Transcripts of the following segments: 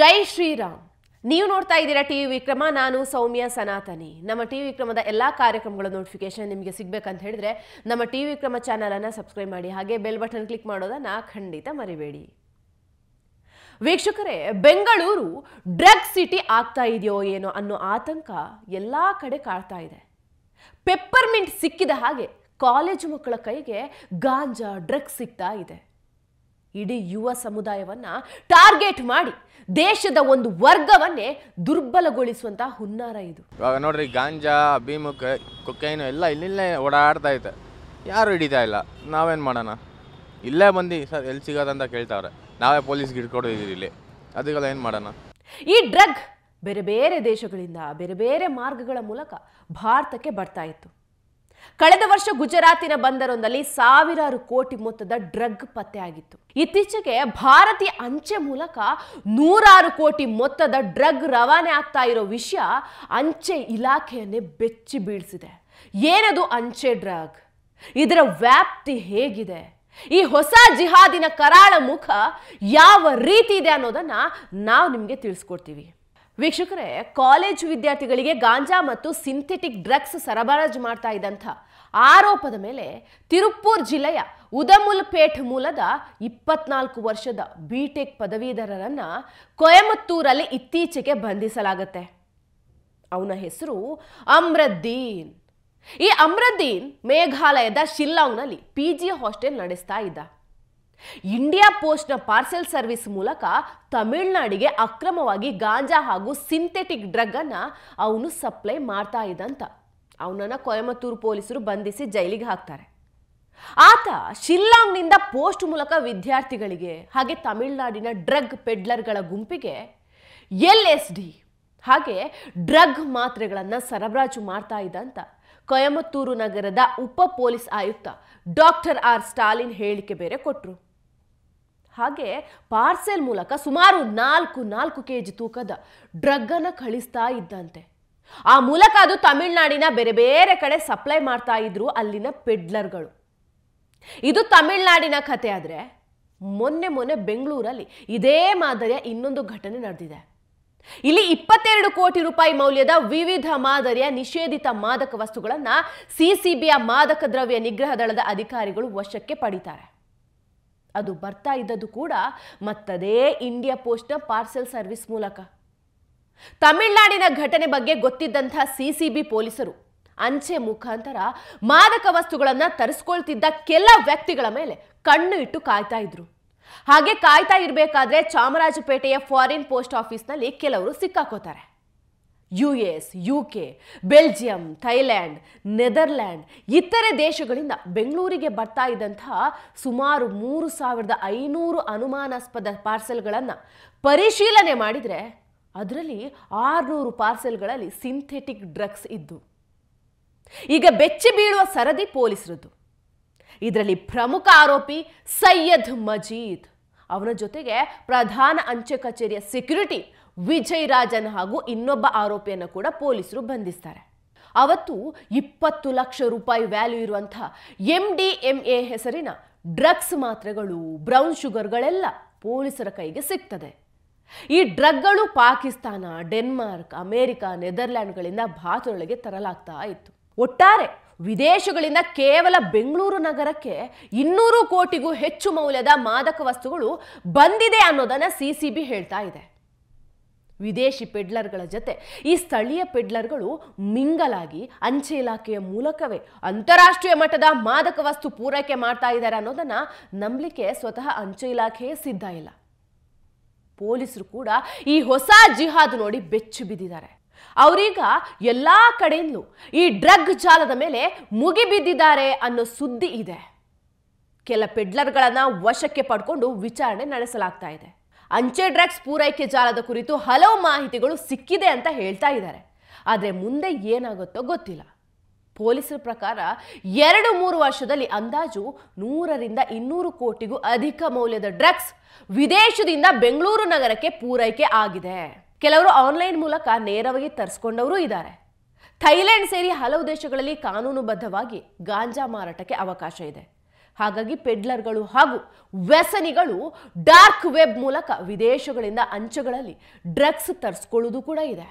ಜೈ ಶ್ರೀರಾಮ್. ನೀವು ನೋಡ್ತಾ ಇದ್ದೀರಾ ಟಿವಿ ವಿಕ್ರಮ. ನಾನು ಸೌಮ್ಯ ಸನಾತನಿ. ನಮ್ಮ ಟಿವಿ ವಿಕ್ರಮದ ಎಲ್ಲಾ ಕಾರ್ಯಕ್ರಮಗಳ ನೋಟಿಫಿಕೇಶನ್ ನಿಮಗೆ ಸಿಗಬೇಕಂತ ಹೇಳಿದ್ರೆ ನಮ್ಮ ಟಿವಿ ವಿಕ್ರಮ ಚಾನೆಲ್ ಅನ್ನು ಸಬ್ಸ್ಕ್ರೈಬ್ ಮಾಡಿ, ಹಾಗೆ ಬೆಲ್ ಬಟನ್ ಕ್ಲಿಕ್ ಮಾಡೋದನ್ನ ಖಂಡಿತ ಮರಿಬೇಡಿ. ವೀಕ್ಷಕರೇ, ಬೆಂಗಳೂರು ಡ್ರಗ್ ಸಿಟಿ ಆಗ್ತಾ ಇದೆಯೋ ಏನೋ ಅನ್ನೋ ಆತಂಕ ಎಲ್ಲಾ ಕಡೆ ಕಾಡ್ತಾ ಇದೆ. ಪೆಪ್ಪರ್ಮಿಂಟ್ ಸಿಕ್ಕಿದ ಹಾಗೆ ಕಾಲೇಜು ಮಕ್ಕಳ ಕೈಗೆ ಗಾಂಜಾ ಡ್ರಗ್ಸ್ ಸಿಗ್ತಾ ಇದೆ. ಇಡೀ ಯುವ ಸಮುದಾಯವನ್ನ ಟಾರ್ಗೆಟ್ ಮಾಡಿ ದೇಶದ ಒಂದು ವರ್ಗವನ್ನೇ ದುರ್ಬಲಗೊಳಿಸುವಂತ ಹುನ್ನಾರ ಇದು. ಇವಾಗ ನೋಡ್ರಿ, ಗಾಂಜಾ, ಭೀಮುಕ್, ಕೊಕೈನು ಎಲ್ಲ ಇಲ್ಲೇ ಓಡಾಡ್ತಾ ಐತೆ. ಯಾರು ಹಿಡಿತಾ ಇಲ್ಲ. ನಾವೇನು ಮಾಡೋಣ? ಇಲ್ಲೇ ಬಂದು ಸರ್ ಎಲ್ಲಿ ಸಿಗೋದಂತ ಕೇಳ್ತಾವ್ರೆ. ನಾವೇ ಪೊಲೀಸ್ಗೆ ಹಿಡ್ಕೊಡೋದಿದ್ದೀರಿ ಇಲ್ಲಿ. ಅದಕ್ಕೆಲ್ಲ ಏನು ಮಾಡೋಣ? ಈ ಡ್ರಗ್ ಬೇರೆ ಬೇರೆ ದೇಶಗಳಿಂದ ಬೇರೆ ಬೇರೆ ಮಾರ್ಗಗಳ ಮೂಲಕ ಭಾರತಕ್ಕೆ ಬರ್ತಾ ಇತ್ತು. ಕಳೆದ ವರ್ಷ ಗುಜರಾತಿನ ಬಂದರೊಂದಲ್ಲಿ ಸಾವಿರಾರು ಕೋಟಿ ಮೊತ್ತದ ಡ್ರಗ್ ಪತ್ತೆ ಆಗಿತ್ತು. ಇತ್ತೀಚೆಗೆ ಭಾರತೀಯ ಅಂಚೆ ಮೂಲಕ ನೂರಾರು ಕೋಟಿ ಮೊತ್ತದ ಡ್ರಗ್ ರವಾನೆ ಆಗ್ತಾ ಇರೋ ವಿಷಯ ಅಂಚೆ ಇಲಾಖೆಯನ್ನೇ ಬೆಚ್ಚಿ ಬೀಳಿಸಿದೆ. ಏನದು ಅಂಚೆ ಡ್ರಗ್? ಇದರ ವ್ಯಾಪ್ತಿ ಹೇಗಿದೆ? ಈ ಹೊಸ ಜಿಹಾದಿನ ಕರಾಳ ಮುಖ ಯಾವ ರೀತಿ ಇದೆ ಅನ್ನೋದನ್ನ ನಾವು ನಿಮಗೆ ತಿಳಿಸ್ಕೊಡ್ತೀವಿ. ವೀಕ್ಷಕರೇ, ಕಾಲೇಜು ವಿದ್ಯಾರ್ಥಿಗಳಿಗೆ ಗಾಂಜಾ ಮತ್ತು ಸಿಂಥೆಟಿಕ್ ಡ್ರಗ್ಸ್ ಸರಬರಾಜು ಮಾಡ್ತಾ ಇದ್ದಂಥ ಆರೋಪದ ಮೇಲೆ ತಿರುಪೂರ್ ಜಿಲ್ಲೆಯ ಉದಮುಲ್ಪೇಟ್ ಮೂಲದ 24 ವರ್ಷದ ಬಿಟೆಕ್ ಪದವೀಧರರನ್ನ ಕೊಯಮತ್ತೂರಲ್ಲಿ ಇತ್ತೀಚೆಗೆ ಬಂಧಿಸಲಾಗುತ್ತೆ. ಅವನ ಹೆಸರು ಅಮ್ರದ್ದೀನ್. ಈ ಅಮ್ರದ್ದೀನ್ ಮೇಘಾಲಯದ ಶಿಲ್ಲಾಂಗ್ನಲ್ಲಿ PG ಹಾಸ್ಟೆಲ್ ನಡೆಸ್ತಾ ಇದ್ದ. ಇಂಡಿಯಾ ಪೋಸ್ಟ್ನ ಪಾರ್ಸೆಲ್ ಸರ್ವಿಸ್ ಮೂಲಕ ತಮಿಳುನಾಡಿಗೆ ಅಕ್ರಮವಾಗಿ ಗಾಂಜಾ ಹಾಗೂ ಸಿಂಥೆಟಿಕ್ ಡ್ರಗ್ ಅನ್ನ ಅವನು ಸಪ್ಲೈ ಮಾಡ್ತಾ ಇದ್ದಂತ ಅವನನ್ನ ಕೊಯಮತ್ತೂರು ಪೊಲೀಸರು ಬಂಧಿಸಿ ಜೈಲಿಗೆ ಹಾಕ್ತಾರೆ. ಆತ ಶಿಲ್ಲಾಂಗ್ನಿಂದ ಪೋಸ್ಟ್ ಮೂಲಕ ವಿದ್ಯಾರ್ಥಿಗಳಿಗೆ ಹಾಗೆ ತಮಿಳುನಾಡಿನ ಡ್ರಗ್ ಪೆಡ್ಲರ್ಗಳ ಗುಂಪಿಗೆ LSD ಹಾಗೆ ಡ್ರಗ್ ಮಾತ್ರೆಗಳನ್ನು ಸರಬರಾಜು ಮಾಡ್ತಾ ಇದ್ದಂತ ಕೊಯಮತ್ತೂರು ನಗರದ ಉಪ ಪೊಲೀಸ್ ಆಯುಕ್ತ ಡಾಕ್ಟರ್ R ಸ್ಟಾಲಿನ್ ಹೇಳಿಕೆ ಬೇರೆ ಕೊಟ್ಟರು. ಹಾಗೆ ಪಾರ್ಸೆಲ್ ಮೂಲಕ ಸುಮಾರು 4 kg ತೂಕದ ಡ್ರಗ್ ಅನ್ನು ಕಳಿಸ್ತಾ ಇದ್ದಂತೆ. ಆ ಮೂಲಕ ಅದು ತಮಿಳುನಾಡಿನ ಬೇರೆ ಬೇರೆ ಕಡೆ ಸಪ್ಲೈ ಮಾಡ್ತಾ ಇದ್ರು ಅಲ್ಲಿನ ಪೆಡ್ಲರ್ಗಳು. ಇದು ತಮಿಳುನಾಡಿನ ಕಥೆ. ಆದ್ರೆ ಮೊನ್ನೆ ಬೆಂಗಳೂರಲ್ಲಿ ಇದೇ ಮಾದರಿಯ ಇನ್ನೊಂದು ಘಟನೆ ನಡೆದಿದೆ. ಇಲ್ಲಿ 22 ಕೋಟಿ ರೂಪಾಯಿ ಮೌಲ್ಯದ ವಿವಿಧ ಮಾದರಿಯ ನಿಷೇಧಿತ ಮಾದಕ ವಸ್ತುಗಳನ್ನ CCBಯ ಮಾದಕ ದ್ರವ್ಯ ನಿಗ್ರಹ ದಳದ ಅಧಿಕಾರಿಗಳು ವಶಕ್ಕೆ ಪಡಿತಾರೆ. ಅದು ಬರ್ತಾ ಇದ್ದದ್ದು ಕೂಡ ಮತ್ತದೇ ಇಂಡಿಯಾ ಪೋಸ್ಟ್ನ ಪಾರ್ಸೆಲ್ ಸರ್ವಿಸ್ ಮೂಲಕ. ತಮಿಳುನಾಡಿನ ಘಟನೆ ಬಗ್ಗೆ ಗೊತ್ತಿದ್ದಂಥ CCB ಪೊಲೀಸರು ಅಂಚೆ ಮುಖಾಂತರ ಮಾದಕ ವಸ್ತುಗಳನ್ನ ತರಿಸ್ಕೊಳ್ತಿದ್ದ ಕೆಲ ವ್ಯಕ್ತಿಗಳ ಮೇಲೆ ಕಣ್ಣು ಇಟ್ಟು ಕಾಯ್ತಾ ಇದ್ರು. ಹಾಗೆ ಕಾಯ್ತಾ ಇರಬೇಕಾದ್ರೆ ಚಾಮರಾಜಪೇಟೆಯ ಫಾರಿನ್ ಪೋಸ್ಟ್ ಆಫೀಸ್ನಲ್ಲಿ ಕೆಲವರು ಸಿಕ್ಕಾಕೋತಾರೆ. US, UK, Belgium, Thailand, Netherland ಇತರೆ ದೇಶಗಳಿಂದ ಬೆಂಗಳೂರಿಗೆ ಬರ್ತಾ ಇದ್ದಂತಹ ಸುಮಾರು 3500 ಅನುಮಾನಾಸ್ಪದ ಪಾರ್ಸೆಲ್ಗಳನ್ನು ಪರಿಶೀಲನೆ ಮಾಡಿದರೆ ಅದರಲ್ಲಿ 600 ಪಾರ್ಸೆಲ್ಗಳಲ್ಲಿ ಸಿಂಥೆಟಿಕ್ ಡ್ರಗ್ಸ್ ಇದ್ದು. ಈಗ ಬೆಚ್ಚಿ ಬೀಳುವ ಸರದಿ ಪೊಲೀಸರದ್ದು. ಇದರಲ್ಲಿ ಪ್ರಮುಖ ಆರೋಪಿ ಸೈಯದ್ ಮಜೀದ್, ಅವನ ಜೊತೆಗೆ ಪ್ರಧಾನ ಅಂಚೆ ಕಚೇರಿಯ ಸೆಕ್ಯೂರಿಟಿ ವಿಜಯ್ ರಾಜನ್ ಹಾಗೂ ಇನ್ನೊಬ್ಬ ಆರೋಪಿಯನ್ನು ಕೂಡ ಪೊಲೀಸರು ಬಂಧಿಸ್ತಾರೆ. ಅವತ್ತು 20 ಲಕ್ಷ ರೂಪಾಯಿ ವ್ಯಾಲ್ಯೂ ಇರುವಂತಹ MDMA ಹೆಸರಿನ ಡ್ರಗ್ಸ್ ಮಾತ್ರೆಗಳು, ಬ್ರೌನ್ ಶುಗರ್ಗಳೆಲ್ಲ ಪೊಲೀಸರ ಕೈಗೆ ಸಿಗ್ತದೆ. ಈ ಡ್ರಗ್ಗಳು ಪಾಕಿಸ್ತಾನ, ಡೆನ್ಮಾರ್ಕ್, ಅಮೆರಿಕ, ನೆದರ್ಲ್ಯಾಂಡ್ಗಳಿಂದ ಭಾರತದೊಳಗೆ ತರಲಾಗ್ತಾ ಇತ್ತು. ಒಟ್ಟಾರೆ ವಿದೇಶಗಳಿಂದ ಕೇವಲ ಬೆಂಗಳೂರು ನಗರಕ್ಕೆ 200 ಕೋಟಿಗೂ ಹೆಚ್ಚು ಮೌಲ್ಯದ ಮಾದಕ ವಸ್ತುಗಳು ಬಂದಿದೆ ಅನ್ನೋದನ್ನ CCB ಹೇಳ್ತಾ ಇದೆ. ವಿದೇಶಿ ಪೆಡ್ಲರ್ಗಳ ಜೊತೆ ಈ ಸ್ಥಳೀಯ ಪೆಡ್ಲರ್ಗಳು ಮಿಂಗಲಾಗಿ ಅಂಚೆ ಇಲಾಖೆಯ ಮೂಲಕವೇ ಅಂತಾರಾಷ್ಟ್ರೀಯ ಮಟ್ಟದ ಮಾದಕ ವಸ್ತು ಪೂರೈಕೆ ಮಾಡ್ತಾ ಇದ್ದಾರೆ ಅನ್ನೋದನ್ನ ನಂಬಲಿಕ್ಕೆ ಸ್ವತಃ ಅಂಚೆ ಇಲಾಖೆಯೇ ಸಿದ್ಧ ಇಲ್ಲ. ಪೊಲೀಸರು ಕೂಡ ಈ ಹೊಸ ಜಿಹಾದ್ ನೋಡಿ ಬೆಚ್ಚು ಬಿದ್ದಿದ್ದಾರೆ. ಅವರೀಗ ಎಲ್ಲಾ ಕಡೆಯಿಂದಲೂ ಈ ಡ್ರಗ್ ಜಾಲದ ಮೇಲೆ ಮುಗಿಬಿದ್ದಿದ್ದಾರೆ ಅನ್ನೋ ಸುದ್ದಿ ಇದೆ. ಕೆಲ ಪೆಡ್ಲರ್ಗಳನ್ನ ವಶಕ್ಕೆ ಪಡ್ಕೊಂಡು ವಿಚಾರಣೆ ನಡೆಸಲಾಗ್ತಾ ಇದೆ. ಅಂಚೆ ಡ್ರಗ್ಸ್ ಪೂರೈಕೆ ಜಾಲದ ಕುರಿತು ಹಲವು ಮಾಹಿತಿಗಳು ಸಿಕ್ಕಿದೆ ಅಂತ ಹೇಳ್ತಾ ಇದ್ದಾರೆ. ಆದರೆ ಮುಂದೆ ಏನಾಗುತ್ತೋ ಗೊತ್ತಿಲ್ಲ. ಪೊಲೀಸರ ಪ್ರಕಾರ 2-3 ವರ್ಷದಲ್ಲಿ ಅಂದಾಜು 100ರಿಂದ 200 ಕೋಟಿಗೂ ಅಧಿಕ ಮೌಲ್ಯದ ಡ್ರಗ್ಸ್ ವಿದೇಶದಿಂದ ಬೆಂಗಳೂರು ನಗರಕ್ಕೆ ಪೂರೈಕೆ ಆಗಿದೆ. ಕೆಲವರು ಆನ್ಲೈನ್ ಮೂಲಕ ನೇರವಾಗಿ ತರಿಸ್ಕೊಂಡವರು ಇದ್ದಾರೆ. ಥೈಲ್ಯಾಂಡ್ ಸೇರಿ ಹಲವು ದೇಶಗಳಲ್ಲಿ ಕಾನೂನುಬದ್ಧವಾಗಿ ಗಾಂಜಾ ಮಾರಾಟಕ್ಕೆ ಅವಕಾಶ ಇದೆ. ಹಾಗಾಗಿ ಪೆಡ್ಲರ್ಗಳು ಹಾಗೂ ವ್ಯಸನಿಗಳು ಡಾರ್ಕ್ ವೆಬ್ ಮೂಲಕ ವಿದೇಶಗಳಿಂದ ಅಂಚೆಗಳಲ್ಲಿ ಡ್ರಗ್ಸ್ ತರಿಸ್ಕೊಳ್ಳೋದು ಕೂಡ ಇದೆ.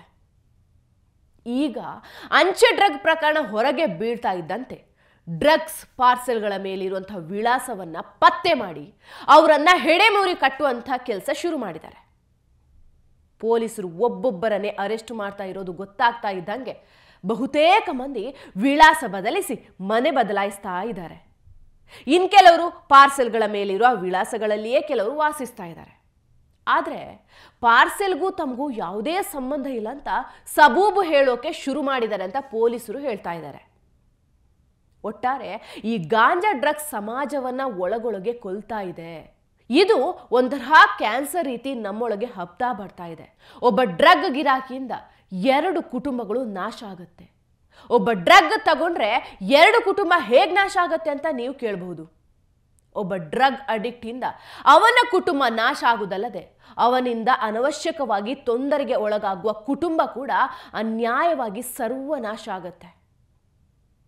ಈಗ ಅಂಚೆ ಡ್ರಗ್ ಪ್ರಕರಣ ಹೊರಗೆ ಬೀಳ್ತಾ ಇದ್ದಂತೆ ಡ್ರಗ್ಸ್ ಪಾರ್ಸೆಲ್ಗಳ ಮೇಲಿರುವಂತಹ ವಿಳಾಸವನ್ನ ಪತ್ತೆ ಮಾಡಿ ಅವರನ್ನ ಹೆಡೆಮೂರಿ ಕಟ್ಟುವಂಥ ಕೆಲಸ ಶುರು ಮಾಡಿದ್ದಾರೆ. ಪೊಲೀಸರು ಒಬ್ಬೊಬ್ಬರನ್ನೇ ಅರೆಸ್ಟ್ ಮಾಡ್ತಾ ಇರೋದು ಗೊತ್ತಾಗ್ತಾ ಇದ್ದಂಗೆ ಬಹುತೇಕ ಮಂದಿ ವಿಳಾಸ ಬದಲಿಸಿ ಮನೆ ಬದಲಾಯಿಸ್ತಾ ಇದ್ದಾರೆ. ಇನ್ ಕೆಲವರು ಪಾರ್ಸೆಲ್ಗಳ ಮೇಲಿರುವ ವಿಳಾಸಗಳಲ್ಲಿಯೇ ಕೆಲವರು ವಾಸಿಸ್ತಾ ಇದ್ದಾರೆ. ಆದರೆ ಪಾರ್ಸೆಲ್ಗೂ ತಮಗೂ ಯಾವುದೇ ಸಂಬಂಧ ಇಲ್ಲ ಅಂತ ಸಬೂಬು ಹೇಳೋಕೆ ಶುರು ಮಾಡಿದ್ದಾರೆ ಅಂತ ಪೊಲೀಸರು ಹೇಳ್ತಾ ಇದ್ದಾರೆ. ಒಟ್ಟಾರೆ ಈ ಗಾಂಜಾ ಡ್ರಗ್ಸ್ ಸಮಾಜವನ್ನ ಒಳಗೊಳಗೆ ಕೊಲ್ತಾ ಇದೆ. ಇದು ಒಂಥರ ಕ್ಯಾನ್ಸರ್ ರೀತಿ ನಮ್ಮೊಳಗೆ ಹಬ್ತಾ ಬರ್ತಾ ಇದೆ. ಒಬ್ಬ ಡ್ರಗ್ ಗಿರಾಕಿಯಿಂದ 2 ಕುಟುಂಬಗಳು ನಾಶ ಆಗುತ್ತೆ. ಒಬ್ಬ ಡ್ರಗ್ ತಗೊಂಡ್ರೆ 2 ಕುಟುಂಬ ಹೇಗೆ ನಾಶ ಆಗುತ್ತೆ ಅಂತ ನೀವು ಕೇಳಬಹುದು. ಒಬ್ಬ ಡ್ರಗ್ ಅಡಿಕ್ಟ್ ಇಂದ ಅವನ ಕುಟುಂಬ ನಾಶ ಆಗುವುದಲ್ಲದೆ ಅವನಿಂದ ಅನವಶ್ಯಕವಾಗಿ ತೊಂದರೆಗೆ ಒಳಗಾಗುವ ಕುಟುಂಬ ಕೂಡ ಅನ್ಯಾಯವಾಗಿ ಸರ್ವನಾಶ ಆಗುತ್ತೆ.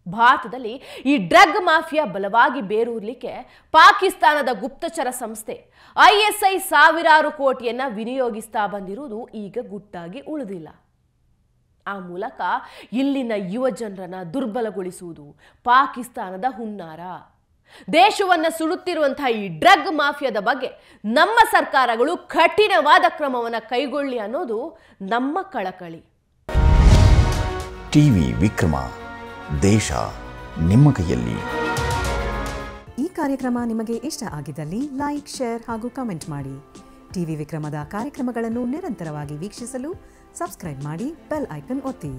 ಭಾರತದಲ್ಲಿ ಈ ಡ್ರಗ್ ಮಾಫಿಯಾ ಬಲವಾಗಿ ಬೇರೂರ್ಲಿಕ್ಕೆ ಪಾಕಿಸ್ತಾನದ ಗುಪ್ತಚರ ಸಂಸ್ಥೆ ISI ಸಾವಿರಾರು ಕೋಟಿಯನ್ನ ವಿನಿಯೋಗಿಸ್ತಾ ಬಂದಿರುವುದು ಈಗ ಗುಟ್ಟಾಗಿ ಉಳಿದಿಲ್ಲ. ಆ ಮೂಲಕ ಇಲ್ಲಿನ ಯುವ ಜನರನ್ನ ದುರ್ಬಲಗೊಳಿಸುವುದು ಪಾಕಿಸ್ತಾನದ ಹುನ್ನಾರ. ದೇಶವನ್ನ ಸುಡುತ್ತಿರುವಂತಹ ಈ ಡ್ರಗ್ ಮಾಫಿಯಾದ ಬಗ್ಗೆ ನಮ್ಮ ಸರ್ಕಾರಗಳು ಕಠಿಣವಾದ ಕ್ರಮವನ್ನು ಕೈಗೊಳ್ಳಿ ಅನ್ನೋದು ನಮ್ಮ ಕಳಕಳಿ. ಟಿವಿ ವಿಕ್ರಮ, ದೇಶ ನಿಮ್ಮ ಕೈಯಲ್ಲಿ. ಈ ಕಾರ್ಯಕ್ರಮ ನಿಮಗೆ ಇಷ್ಟ ಆಗಿದ್ದಲ್ಲಿ ಲೈಕ್, ಶೇರ್ ಹಾಗೂ ಕಮೆಂಟ್ ಮಾಡಿ. ಟಿವಿ ವಿಕ್ರಮದ ಕಾರ್ಯಕ್ರಮಗಳನ್ನು ನಿರಂತರವಾಗಿ ವೀಕ್ಷಿಸಲು ಸಬ್ಸ್ಕ್ರೈಬ್ ಮಾಡಿ, ಬೆಲ್ ಐಕನ್ ಒತ್ತಿ.